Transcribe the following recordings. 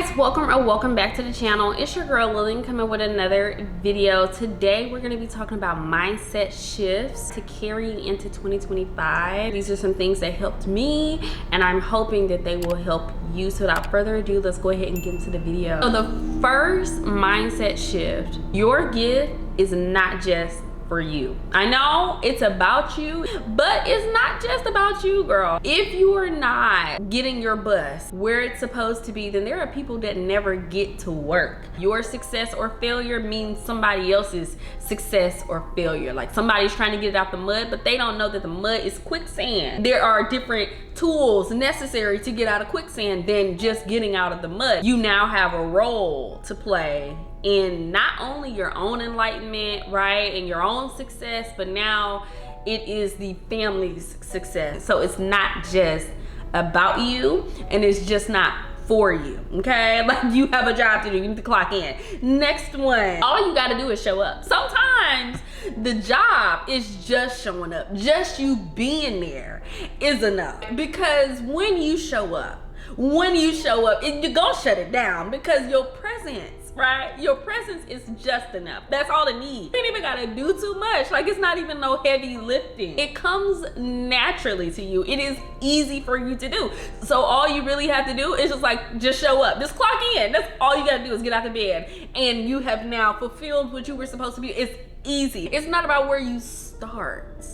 guys, welcome back to the channel. It's your girl Lillian coming with another video. Today we're going to be talking about mindset shifts to carry into 2025. These are some things that helped me and I'm hoping that they will help you. So without further ado, let's go ahead and get into the video. So the first mindset shift, your gift is not just for you. I know it's about you, but it's not just about you, girl. If you are not getting your bus where it's supposed to be, then there are people that never get to work. Your success or failure means somebody else's success or failure. Like somebody's trying to get it out the mud, but they don't know that the mud is quicksand. There are different tools necessary to get out of quicksand than just getting out of the mud. You now have a role to play in not only your own enlightenment, right, and your own success, but now it is the family's success. So it's not just about you and it's just not for you, okay? Like you have a job to do, you need to clock in. Next one, all you gotta do is show up. Sometimes the job is just showing up. Just you being there is enough. Because when you show up, you're gonna shut it down because your presence, right? Your presence is just enough. That's all it needs. You ain't even gotta do too much. Like it's not even no heavy lifting. It comes naturally to you. It is easy for you to do. So all you really have to do is just show up. Just clock in. That's all you gotta do is get out of bed. And you have now fulfilled what you were supposed to be. It's easy. It's not about where you start.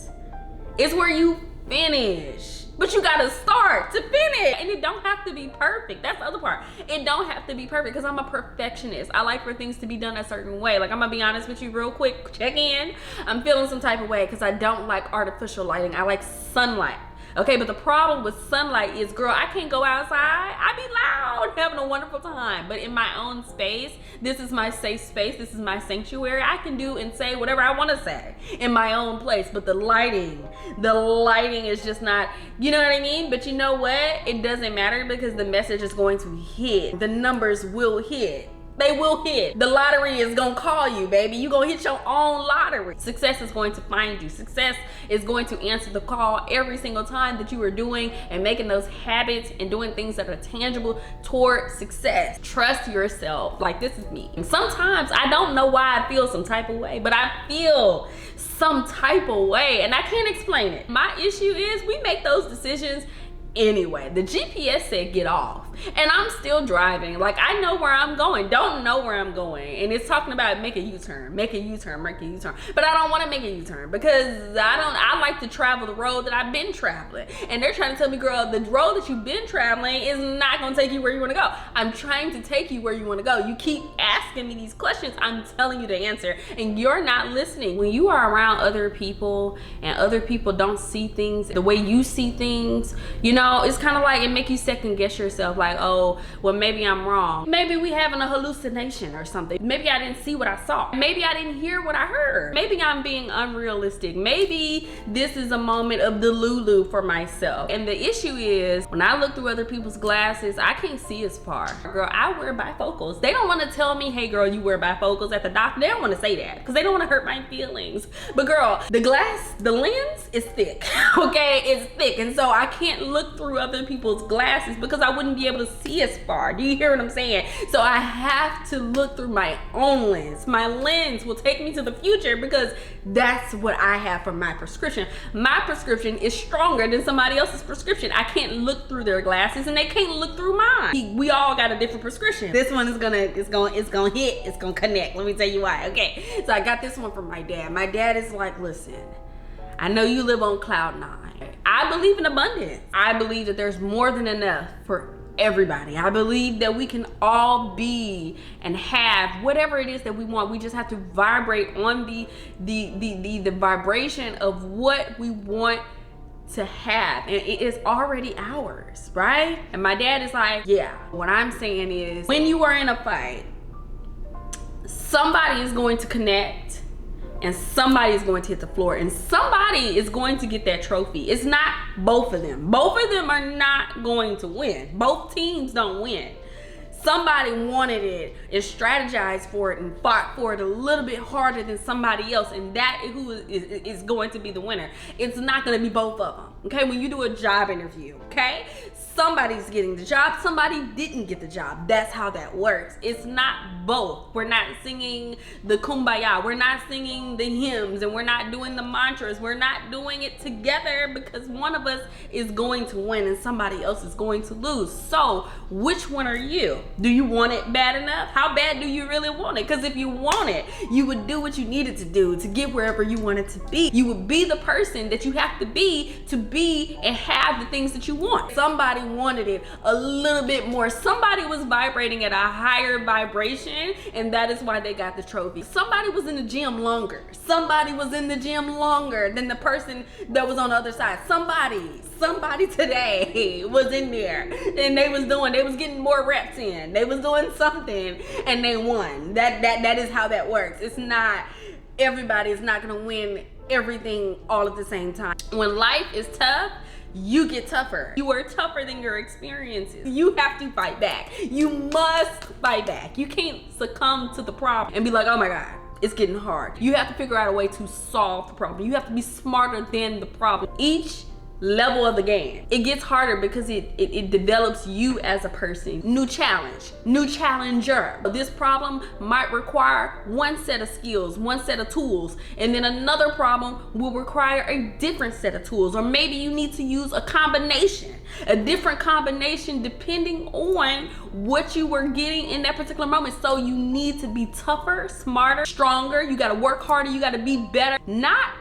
It's where you finish. But you gotta start to finish. And it don't have to be perfect. That's the other part. It don't have to be perfect because I'm a perfectionist. I like for things to be done a certain way. Like I'm gonna be honest with you real quick. Check in. I'm feeling some type of way because I don't like artificial lighting. I like sunlight. Okay, but the problem with sunlight is, girl, I can't go outside. I be loud, having a wonderful time. But in my own space, this is my safe space. This is my sanctuary. I can do and say whatever I want to say in my own place. But the lighting is just not, you know what I mean? But you know what? It doesn't matter because the message is going to hit. The numbers will hit. They will hit. The lottery is gonna call you, baby. You're gonna hit your own lottery. Success is going to find you. Success is going to answer the call every single time that you are doing and making those habits and doing things that are tangible toward success. Trust yourself. Like this is me. And sometimes I don't know why I feel some type of way, but I feel some type of way and I can't explain it. My issue is we make those decisions anyway. The GPS said get off and I'm still driving. Like I know where I'm going, don't know where I'm going, and it's talking about make a U-turn, but I don't want to make a U-turn because I like to travel the road that I've been traveling, and they're trying to tell me, girl, the road that you've been traveling is not going to take you where you want to go. I'm trying to take you where you want to go. You keep asking me these questions, I'm telling you the answer and you're not listening. When you are around other people and other people don't see things the way you see things, you know, it's kind of like it make you second guess yourself. Like, oh, well, maybe I'm wrong. Maybe we having a hallucination or something. Maybe I didn't see what I saw. Maybe I didn't hear what I heard. Maybe I'm being unrealistic. Maybe this is a moment of the Lulu for myself. And the issue is when I look through other people's glasses, I can't see as far. Girl, I wear bifocals. They don't want to tell me, hey girl, you wear bifocals at the doctor. They don't want to say that because they don't want to hurt my feelings. But girl, the lens is thick, okay? It's thick. And so I can't look through other people's glasses because I wouldn't be able to see as far. Do you hear what I'm saying? So I have to look through my own lens. My lens will take me to the future because that's what I have for my prescription. My prescription is stronger than somebody else's prescription. I can't look through their glasses and they can't look through mine. We all got a different prescription. This one is gonna hit, it's gonna connect. Let me tell you why. Okay, so I got this one from my dad. My dad is like, listen, I know you live on cloud 9. I believe in abundance. I believe that there's more than enough for everybody. I believe that we can all be and have whatever it is that we want. We just have to vibrate on the vibration of what we want to have, and it is already ours, right? And my dad is like, yeah, what I'm saying is when you are in a fight, somebody is going to connect and somebody is going to hit the floor and somebody is going to get that trophy. It's not both of them. Both of them are not going to win. Both teams don't win. Somebody wanted it and strategized for it and fought for it a little bit harder than somebody else, and that who is going to be the winner. It's not going to be both of them, okay? When you do a job interview, okay? Somebody's getting the job, somebody didn't get the job. That's how that works. It's not both. We're not singing the kumbaya, we're not singing the hymns, and we're not doing the mantras. We're not doing it together, because one of us is going to win and somebody else is going to lose. So which one are you? Do you want it bad enough? How bad do you really want it? Because if you want it, you would do what you needed to do to get wherever you wanted to be. You would be the person that you have to be and have the things that you want. Somebody wanted it a little bit more. Somebody was vibrating at a higher vibration, and that is why they got the trophy. Somebody was in the gym longer. Somebody was in the gym longer than the person that was on the other side. Somebody today was in there, and they was getting more reps in. They was doing something, and they won. That is how that works. It's not, everybody is not gonna win everything all at the same time. When life is tough, you get tougher. You are tougher than your experiences. You have to fight back. You must fight back. You can't succumb to the problem and be like, oh my God, it's getting hard. You have to figure out a way to solve the problem. You have to be smarter than the problem. Each level of the game, it gets harder because it develops you as a person. New challenge, new challenger. This problem might require one set of skills, one set of tools, and then another problem will require a different set of tools, or maybe you need to use a different combination depending on what you were getting in that particular moment. So you need to be tougher, smarter, stronger. You got to work harder. You got to be better. Not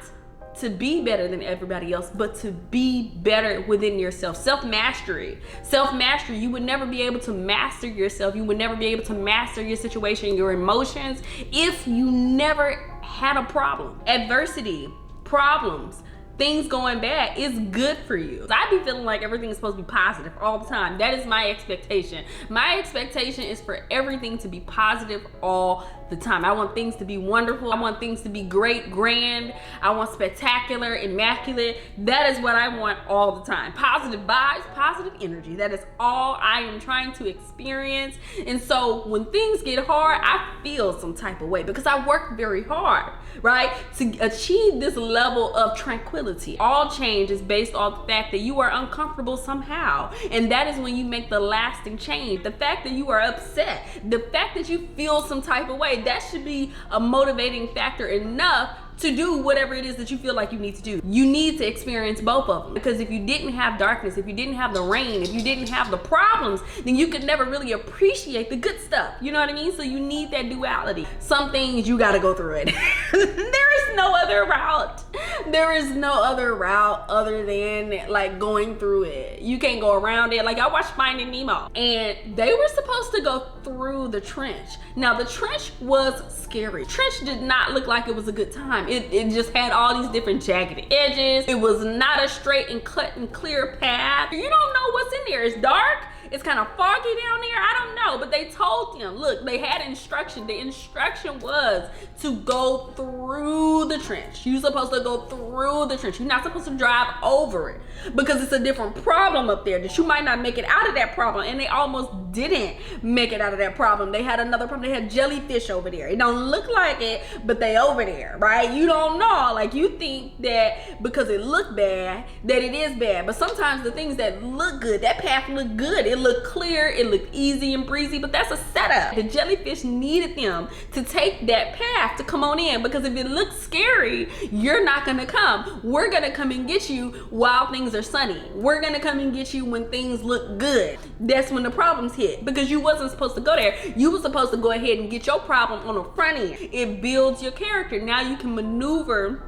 to be better than everybody else, but to be better within yourself. Self-mastery. Self-mastery. You would never be able to master yourself. You would never be able to master your situation, your emotions, if you never had a problem. Adversity, problems, things going bad is good for you. I be feeling like everything is supposed to be positive all the time. That is my expectation. My expectation is for everything to be positive all the time. I want things to be wonderful. I want things to be great, grand. I want spectacular, immaculate. That is what I want all the time. Positive vibes, positive energy. That is all I am trying to experience. And so when things get hard, I feel some type of way because I work very hard, right, to achieve this level of tranquility. All change is based on the fact that you are uncomfortable somehow. And that is when you make the lasting change. The fact that you are upset, the fact that you feel some type of way, that should be a motivating factor enough to do whatever it is that you feel like you need to do. You need to experience both of them, because if you didn't have darkness, if you didn't have the rain, if you didn't have the problems, then you could never really appreciate the good stuff. You know what I mean? So you need that duality. Some things you gotta go through it. There is no other route. There is no other route other than like going through it. You can't go around it. Like I watched Finding Nemo, and they were supposed to go through the trench. Now the trench was scary. Trench did not look like it was a good time. It just had all these different jagged edges. It was not a straight and cut and clear path. You don't know what's in there. It's dark. It's kind of foggy down there. I don't know, but they told them, look, they had instruction. The instruction was to go through the trench. You're supposed to go through the trench. You're not supposed to drive over it, because it's a different problem up there that you might not make it out of that problem. And they almost didn't make it out of that problem. They had another problem. They had jellyfish over there. It don't look like it, but they over there, right? You don't know. Like you think that because it looked bad, that it is bad. But sometimes the things that look good, that path looked good. It looked clear, it looked easy and breezy, but that's a setup. The jellyfish needed them to take that path to come on in, because if it looks scary, you're not gonna come. We're gonna come and get you while things are sunny. We're gonna come and get you when things look good. That's when the problems hit, because you wasn't supposed to go there. You were supposed to go ahead and get your problem on the front end. It builds your character. Now you can maneuver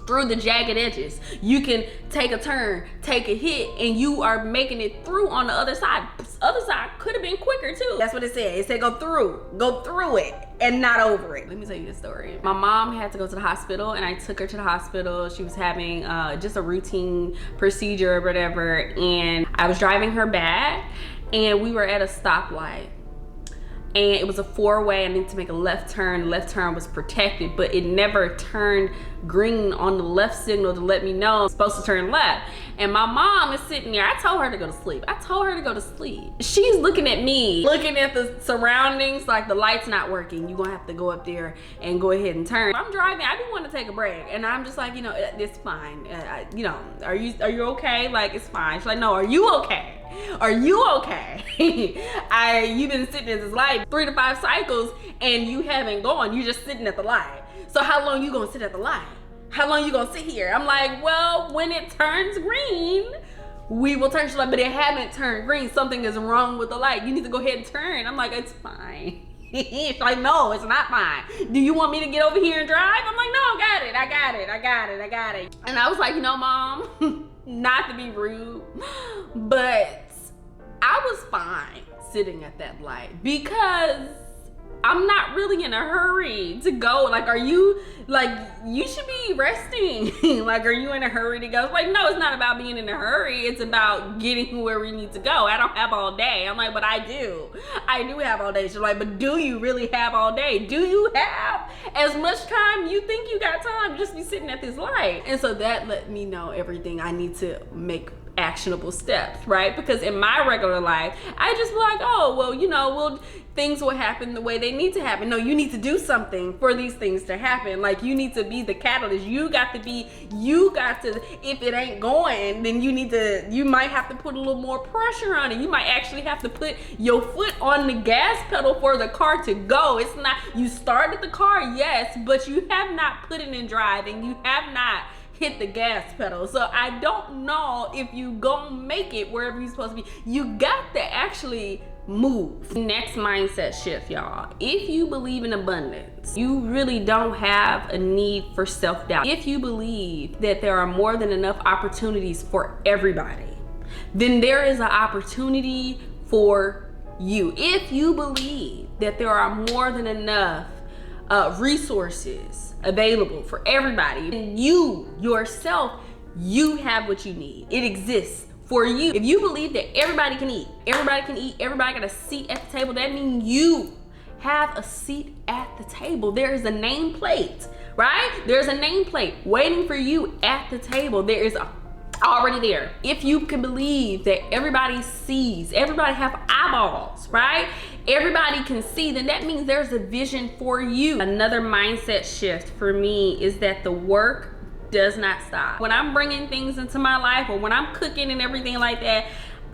through the jagged edges. You can take a turn, take a hit, and you are making it through on the other side. Other side could have been quicker too. That's what it said. It said go through it and not over it. Let me tell you the story. My mom had to go to the hospital, and I took her to the hospital. She was having just a routine procedure or whatever, and I was driving her back, and we were at a stoplight. And it was a four-way. I needed to make a left turn. The left turn was protected, but it never turned green on the left signal to let me know I'm supposed to turn left. and my mom is sitting there. I told her to go to sleep. She's looking at me, looking at the surroundings, like the light's not working. You're gonna have to go up there and go ahead and turn. I'm driving, I do want to take a break, and I'm just like, you know, it's fine. You know, are you okay? Like, it's fine. She's like, no, are you okay? Are you okay? You've been sitting at this light 3 to 5 cycles and you haven't gone. You're just sitting at the light. So how long you gonna sit at the light? How long you gonna sit here? I'm like, well, when it turns green, we will turn. She's like, but it haven't turned green. Something is wrong with the light. You need to go ahead and turn. I'm like, it's fine. She's like, no, it's not fine. Do you want me to get over here and drive? I'm like, no, I got it. And I was like, you know, Mom, not to be rude, but I was fine sitting at that light because I'm not really in a hurry to go. Like, are you, like, you should be resting. Like, are you in a hurry to go? Like, no, it's not about being in a hurry. It's about getting where we need to go. I don't have all day. I'm like, but I do. I do have all day. She's like, but do you really have all day? Do you have as much time you think you got time just be sitting at this light? And so that let me know everything I need to make actionable steps, right? Because in my regular life, I just be like, oh, well, you know, things will happen the way they need to happen. No, you need to do something for these things to happen. Like, you need to be the catalyst. You got to, if it ain't going, then you might have to put a little more pressure on it. You might actually have to put your foot on the gas pedal for the car to go. It's not, you started the car, yes, but you have not put it in drive and you have not hit the gas pedal. So I don't know if you gonna make it wherever you're supposed to be. You got to actually move. Next mindset shift, y'all. If you believe in abundance, you really don't have a need for self-doubt. If you believe that there are more than enough opportunities for everybody, then there is an opportunity for you. If you believe that there are more than enough resources available for everybody, and you yourself, you have what you need. It exists for you. If you believe that everybody can eat, everybody got a seat at the table, that means you have a seat at the table. There is a nameplate, right? There's a nameplate waiting for you at the table. There is already there. If you can believe that everybody sees, everybody have eyeballs, right? Everybody can see, then that means there's a vision for you. Another mindset shift for me is that the work does not stop. When I'm bringing things into my life, or when I'm cooking and everything like that,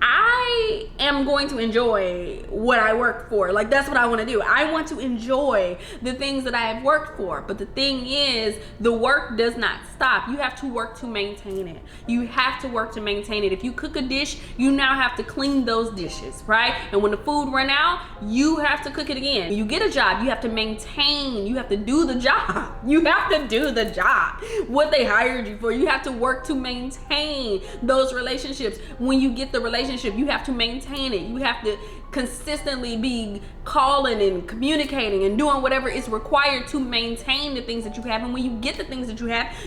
I am going to enjoy what I work for. Like, that's what I want to do. I want to enjoy the things that I have worked for. But the thing is, the work does not stop. You have to work to maintain it. You have to work to maintain it. If you cook a dish, you now have to clean those dishes, right? And when the food run out, you have to cook it again. When you get a job, you have to maintain. You have to do the job. You have to do the job. What they hired you for. You have to work to maintain those relationships. When you get the relationship, you have to maintain it. You have to consistently be calling and communicating and doing whatever is required to maintain the things that you have. And when you get the things that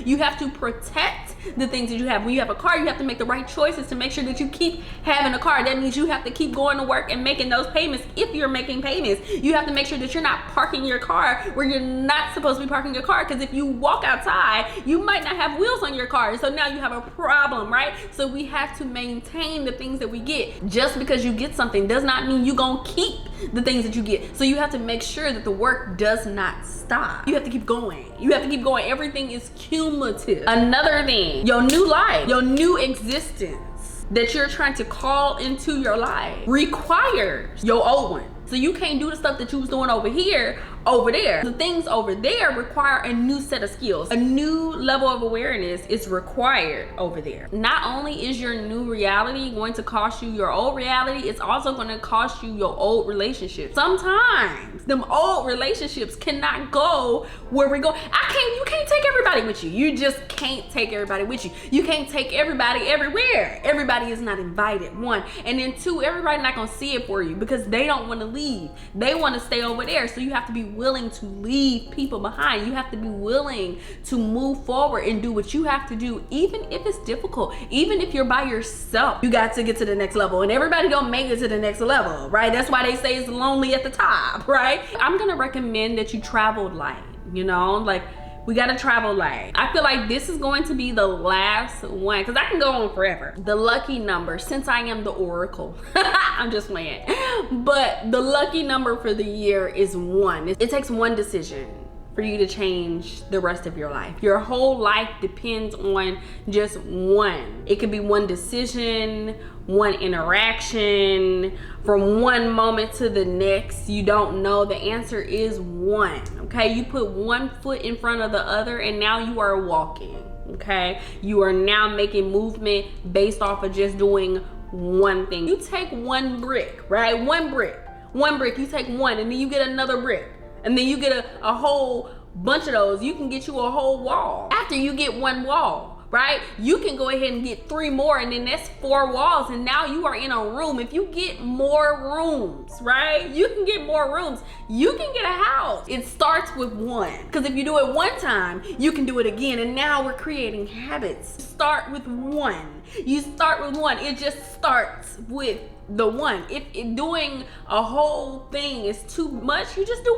you have to protect the things that you have. When you have a car, you have to make the right choices to make sure that you keep having a car. That means you have to keep going to work and making those payments. If you're making payments, you have to make sure that you're not parking your car where you're not supposed to be parking your car, because if you walk outside, you might not have wheels on your car. So now you have a problem, right? So we have to maintain the things that we get. Just because you get something does not mean you gonna keep the things that you get. So you have to make sure that the work does not stop. You have to keep going. You have to keep going. Everything is cumulative. Another thing, your new life, your new existence that you're trying to call into your life requires your old one. So you can't do the stuff that you was doing over here, over there. The things over there require a new set of skills. A new level of awareness is required over there. Not only is your new reality going to cost you your old reality, it's also going to cost you your old relationships. Sometimes them old relationships cannot go where we go. You can't take everybody with you. You just can't take everybody with you. You can't take everybody everywhere. Everybody is not invited, one. And then two, everybody not gonna see it for you because they don't want to leave. They want to stay over there. So you have to be willing to leave people behind. You have to be willing to move forward and do what you have to do, even if it's difficult, even if you're by yourself. You got to get to the next level, and everybody don't make it to the next level, right? That's why they say it's lonely at the top, right? I'm gonna recommend that you travel light, you know, like We gotta travel light. I feel like this is going to be the last one because I can go on forever. The lucky number, since I am the oracle, I'm just playing. But the lucky number for the year is 1. It takes one decision for you to change the rest of your life. Your whole life depends on just one. It could be one decision, one interaction, from one moment to the next. You don't know. The answer is 1. Okay, you put one foot in front of the other and now you are walking. Okay, you are now making movement based off of just doing one thing. You take one brick, right? One brick, you take one and then you get another brick. And then you get a whole bunch of those. You can get you a whole wall. After you get one wall, right? You can go ahead and get 3 more, and then that's 4 walls, and now you are in a room. If you get more rooms, right? You can get more rooms. You can get a house. It starts with 1. Because if you do it one time, you can do it again, and now we're creating habits. Start with 1. You start with 1. It just starts with the 1. If doing a whole thing is too much, you just do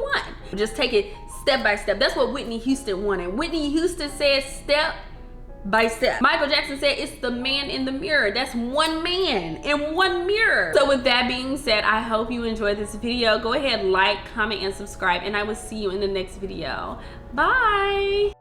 1. Just take it step by step. That's what Whitney Houston wanted. Whitney Houston said step by step. Michael Jackson said it's the man in the mirror. That's one man in one mirror. So with that being said, I hope you enjoyed this video. Go ahead, like, comment, and subscribe, and I will see you in the next video. Bye.